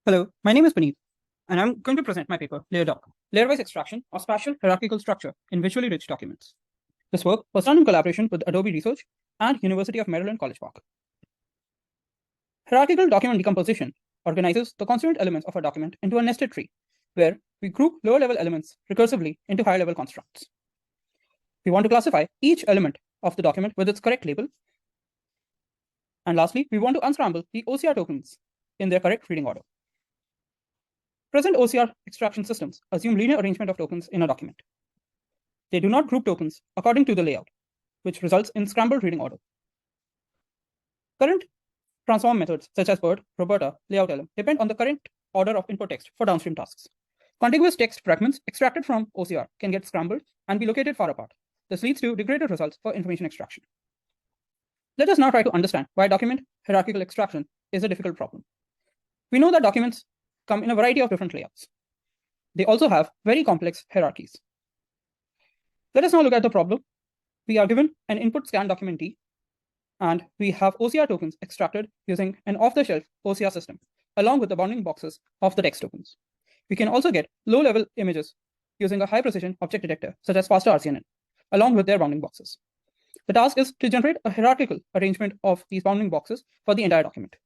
Hello, my name is Puneet, and I'm going to present my paper, LayerDoc, Layer-Wise Extraction of Spatial Hierarchical Structure in Visually Rich Documents. This work was done in collaboration with Adobe Research and University of Maryland College Park. Hierarchical document decomposition organizes the constituent elements of a document into a nested tree, where we group lower-level elements recursively into higher-level constructs. We want to classify each element of the document with its correct label. And lastly, we want to unscramble the OCR tokens in their correct reading order. Present OCR extraction systems assume linear arrangement of tokens in a document. They do not group tokens according to the layout, which results in scrambled reading order. Current transform methods such as BERT, Roberta, layout LM depend on the current order of input text for downstream tasks. Contiguous text fragments extracted from OCR can get scrambled and be located far apart. This leads to degraded results for information extraction. Let us now try to understand why document hierarchical extraction is a difficult problem. We know that documents come in a variety of different layouts. They also have very complex hierarchies. Let us now look at the problem. We are given an input scan document D, and we have OCR tokens extracted using an off-the-shelf OCR system, along with the bounding boxes of the text tokens. We can also get low-level images using a high-precision object detector, such as faster RCNN, along with their bounding boxes. The task is to generate a hierarchical arrangement of these bounding boxes for the entire document.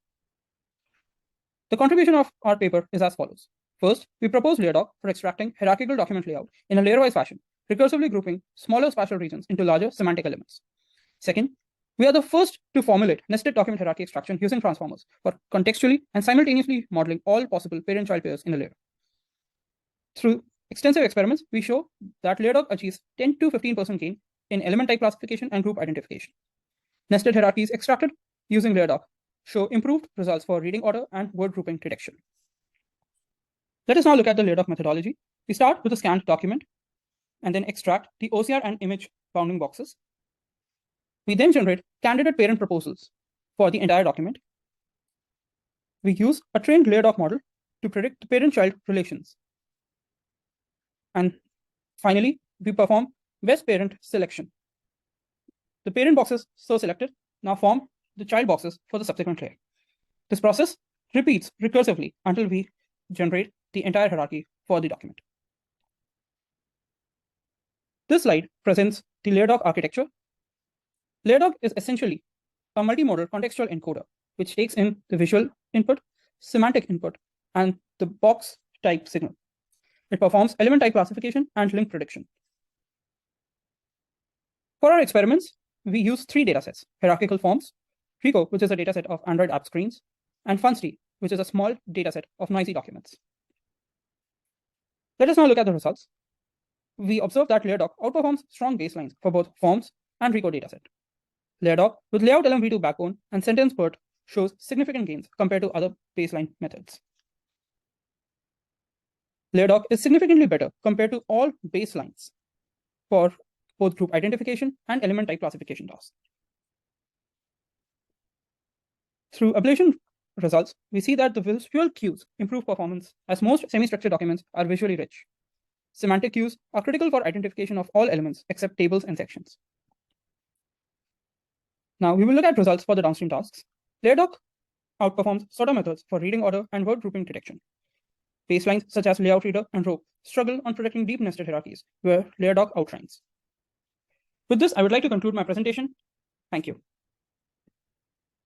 The contribution of our paper is as follows. First, we propose LayerDoc for extracting hierarchical document layout in a layer-wise fashion, recursively grouping smaller spatial regions into larger semantic elements. Second, we are the first to formulate nested document hierarchy extraction using transformers for contextually and simultaneously modeling all possible parent-child pairs in a layer. Through extensive experiments, we show that LayerDoc achieves 10 to 15% gain in element type classification and group identification. Nested hierarchies extracted using LayerDoc show improved results for reading order and word grouping detection. Let us now look at the LayerDoc methodology. We start with a scanned document and then extract the OCR and image bounding boxes. We then generate candidate parent proposals for the entire document. We use a trained LayerDoc model to predict the parent-child relations. And finally, we perform best parent selection. The parent boxes so selected now form the child boxes for the subsequent layer. This process repeats recursively until we generate the entire hierarchy for the document. This slide presents the LayerDoc architecture. LayerDoc is essentially a multimodal contextual encoder, which takes in the visual input, semantic input, and the box type signal. It performs element type classification and link prediction. For our experiments, we use 3 datasets: hierarchical forms, Rico, which is a dataset of Android app screens, and Funstry, which is a small dataset of noisy documents. Let us now look at the results. We observe that LayerDoc outperforms strong baselines for both forms and Rico dataset. LayerDoc with layout LMV2 backbone and sentence BERT shows significant gains compared to other baseline methods. LayerDoc is significantly better compared to all baselines for both group identification and element type classification tasks. Through ablation results, we see that the visual cues improve performance as most semi-structured documents are visually rich. Semantic cues are critical for identification of all elements except tables and sections. Now we will look at results for the downstream tasks. LayerDoc outperforms sorter methods for reading order and word grouping detection. Baselines such as layout reader and row struggle on predicting deep nested hierarchies, where LayerDoc outshines. With this, I would like to conclude my presentation. Thank you.